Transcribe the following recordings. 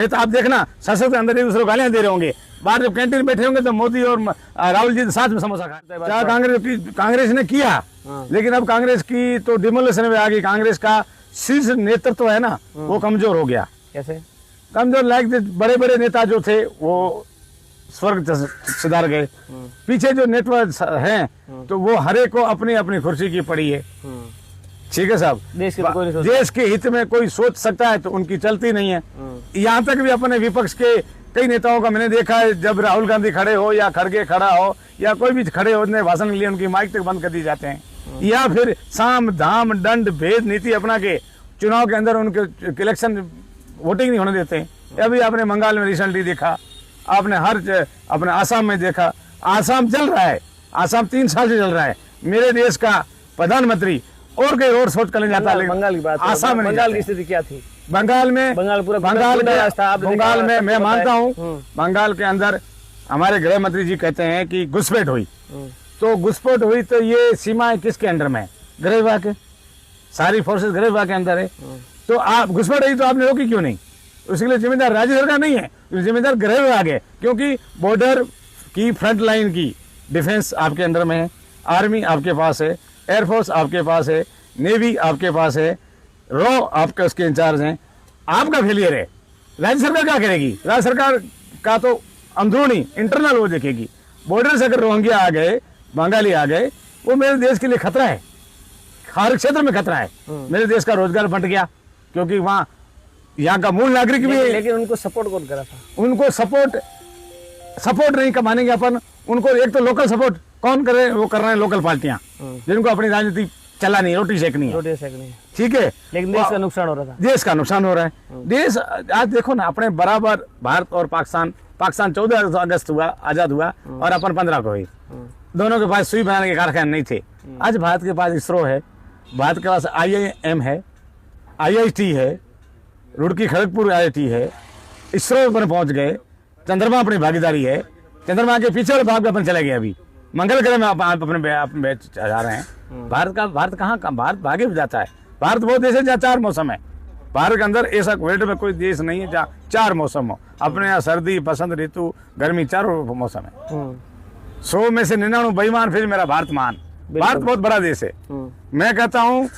तो आप देखना संसद के अंदर एक दूसरे को गालियां दे रहे होंगे, बाहर जब कैंटीन बैठे होंगे तो मोदी और राहुल जी साथ में समोसा खाते हैं। क्या कांग्रेस ने किया, लेकिन अब कांग्रेस की तो डिमोलिशन में आ गई। कांग्रेस का शीर्ष नेतृत्व है ना, वो कमजोर हो गया। कैसे कमजोर? लाइक बड़े बड़े नेता जो थे वो स्वर्ग सिधार गए। पीछे जो नेटवर्क हैं तो वो हरे को अपनी अपनी कुर्सी की पड़ी है। ठीक है साहब, देश के हित में कोई सोच सकता है तो उनकी चलती नहीं है। यहाँ तक भी अपने विपक्ष के कई नेताओं का मैंने देखा है, जब राहुल गांधी खड़े हो या खड़गे खड़ा हो या कोई भी खड़े हो, भाषण के लिए उनकी माइक तक बंद कर दी जाते हैं। या फिर साम दाम दंड भेद नीति अपना के चुनाव के अंदर उनके इलेक्शन वोटिंग नहीं होने देते। अभी आपने बंगाल में रिसेंटली देखा, आपने अपने आसाम में देखा। आसाम चल रहा है, आसाम 3 साल से चल रहा है। मेरे देश का प्रधानमंत्री और कहीं और सोच कर जाता है, बंगाल की बात, आसाम में बंगाल की स्थिति क्या थी? बंगाल में मैं मानता हूँ बंगाल के अंदर हमारे गृह मंत्री जी कहते हैं कि घुसपैठ हुई। तो घुसपैठ हुई तो ये सीमाएं किसके अंडर में है? गृह विभाग के, सारी फोर्सेस गृह विभाग के अंदर है। तो आप घुसपैठ हुई तो आपने रोकी क्यों नहीं? उसके लिए जिम्मेदार राज्य सरकार नहीं है, जिम्मेदार गृह विभाग है। क्योंकि बॉर्डर की फ्रंट लाइन की डिफेंस आपके अंडर में है, आर्मी आपके पास है, एयरफोर्स आपके पास है, नेवी आपके पास है, रॉ आपके उसके इंचार्ज हैं। आपका फेलियर है, राज्य सरकार क्या करेगी? राज्य सरकार का तो अंदरूनी इंटरनल वो देखेगी। बॉर्डर से अगर रोहिंग्या आ गए, बंगाली आ गए, वो मेरे देश के लिए खतरा है, हर क्षेत्र में खतरा है। मेरे देश का रोजगार फट गया, क्योंकि वहाँ यहाँ का मूल नागरिक भी। लेकिन उनको सपोर्ट कौन करा था? उनको सपोर्ट नहीं मानेंगे अपन उनको। एक तो लोकल सपोर्ट कौन करे? वो कर रहे हैं लोकल पार्टियां, जिनको अपनी राजनीति चला नहीं, रोटी सेकनी है। ठीक है, लेकिन देश का नुकसान हो रहा था। देश का नुकसान हो रहा है। देश आज देखो ना, अपने बराबर भारत और पाकिस्तान 14 अगस्त हुआ, आजाद हुआ, और अपन 15 को हुई। दोनों के पास सुई बनाने के कारखाने नहीं थे। आज भारत के पास इसरो है, भारत के पास IIM है, IIT है, रुड़की खड़गपुर IIT है, इसरो पर पहुंच गए। चंद्रमा अपनी भागीदारी है, चंद्रमा के पीछे वाले भाग पे अपन चले गए। अभी मंगल ग्रह में अपने जा रहे हैं। भारत कहाँ भारत भागे भी जाता है। भारत वो देश है जहाँ 4 मौसम है। भारत के अंदर ऐसा वर्ल्ड में कोई देश नहीं है जहाँ 4 मौसम हो। अपने यहाँ सर्दी, बसंत ऋतु, गर्मी, 4 मौसम है। 100 में से 99 बेईमान, फिर मेरा भारत मान। भारत बहुत बड़ा देश है। मैं कहता हूँ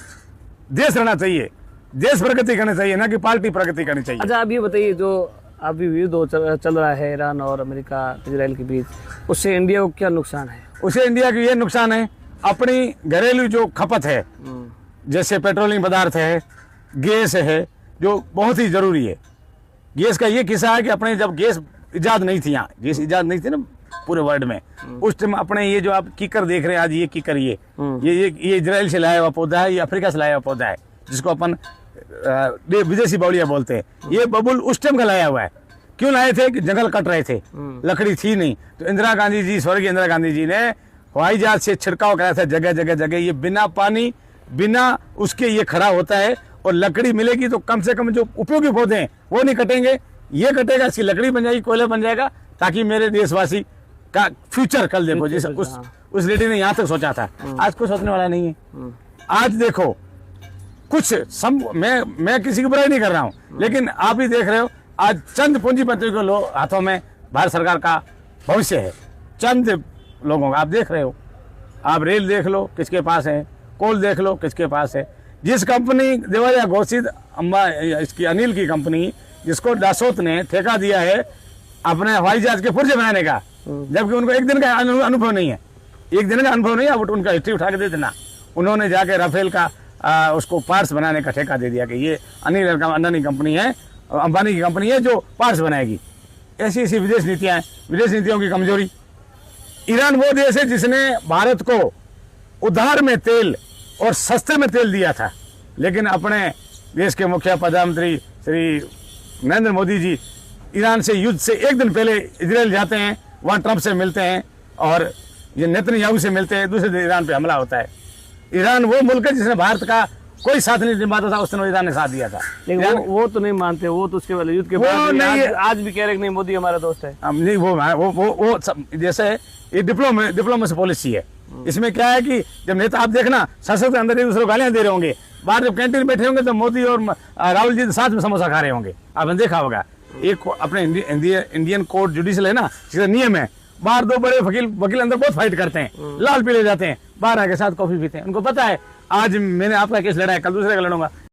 देश रहना चाहिए, देश प्रगति करनी चाहिए, ना कि पार्टी प्रगति करनी चाहिए। अच्छा, आप ये बताइए, जो अभी युद्ध चल रहा है ईरान और अमेरिका इजराइल के बीच, उससे इंडिया को क्या नुकसान है? उससे इंडिया को ये नुकसान है, अपनी घरेलू जो खपत है, जैसे पेट्रोलियम पदार्थ है, गैस है, जो बहुत ही जरूरी है। गैस का ये किस्सा है कि अपने जब गैस इजाद नहीं थी, यहाँ गैस इजाद नहीं थी ना पूरे वर्ल्ड में, उस टाइम अपने ये जो आप कीकर देख रहे हैं आज, ये कीकर ये इजराइल से लाया हुआ पौधा है, ये अफ्रीका से लाया हुआ पौधा है, जिसको अपन विदेशी बबुलिया बोलते हैं। ये बबुल उस टाइम का लाया हुआ है। क्यों लाए थे? कि जंगल कट रहे थे, लकड़ी थी नहीं। तो इंदिरा गांधी जी, स्वर्गीय इंदिरा गांधी जी ने हवाई जहाज से छिड़काव कराया था जगह जगह जगह। ये बिना पानी, बिना उसके ये खड़ा होता है, और लकड़ी मिलेगी तो कम से कम जो उपयोगी पौधे हैं वो नहीं कटेंगे, ये कटेगा, इसकी लकड़ी बन जाएगी, कोयला बन जाएगा, ताकि मेरे देशवासी का फ्यूचर कल देखो। जैसे उस लेडी ने यहाँ तक सोचा था, आज कोई सोचने वाला नहीं है। आज देखो कुछ मैं किसी की बुराई नहीं कर रहा हूँ, लेकिन आप ही देख रहे हो आज चंद पूंजीपतियों के हाथों में भारत सरकार का भविष्य है। चंद लोगों का आप देख रहे हो। आप रेल देख लो किसके पास है, कोल देख लो किसके पास है। जिस कंपनी दिवालिया घोषित इसकी अनिल की कंपनी, जिसको दासोत ने ठेका दिया है अपने हवाई जहाज के पुर्जे बनाने का, जबकि उनको एक दिन का अनुभव नहीं है, एक दिन का अनुभव नहीं है, उनका हिस्ट्री उठा के दे देना। उन्होंने जाके राफेल का उसको पार्ट्स बनाने का ठेका दे दिया कि ये अनिल अंबानी कंपनी है, अंबानी की कंपनी है जो पार्ट्स बनाएगी। ऐसी ऐसी विदेश नीतियां हैं, विदेश नीतियों की कमजोरी। ईरान वो देश है जिसने भारत को उधार में तेल और सस्ते में तेल दिया था, लेकिन अपने देश के मुखिया प्रधानमंत्री श्री नरेंद्र मोदी जी ईरान से युद्ध से एक दिन पहले इजराइल जाते हैं, वहाँ ट्रंप से मिलते हैं और ये नेतन्याहू से मिलते हैं। दूसरे दिन ईरान पे हमला होता है। ईरान वो मुल्क है जिसने भारत का कोई साथ नहीं निभाता था, उसने ईरान ने साथ दिया था। लेकिन वो तो नहीं मानते, वो तो उसके वाले युद्ध के बाद आज भी कह रहे नहीं मोदी हमारा दोस्त है। नहीं, वो जैसे ये डिप्लोमेसी पॉलिसी है। इसमें क्या है कि जब नेता आप देखना संसद के अंदर एक दूसरे को गालियां दे रहे होंगे, बाहर जब कैंटीन बैठे होंगे तो मोदी और राहुल जी साथ में समोसा खा रहे होंगे, आपने देखा होगा। एक अपने इंडियन कोर्ट जुडिशल है ना, जिसका नियम है, बाहर दो बड़े वकील अंदर बहुत फाइट करते हैं, लाल पीले जाते हैं, बाहर आके साथ कॉफी पीते हैं। उनको पता है आज मैंने आपका केस लड़ा है, कल दूसरे का लड़ूंगा।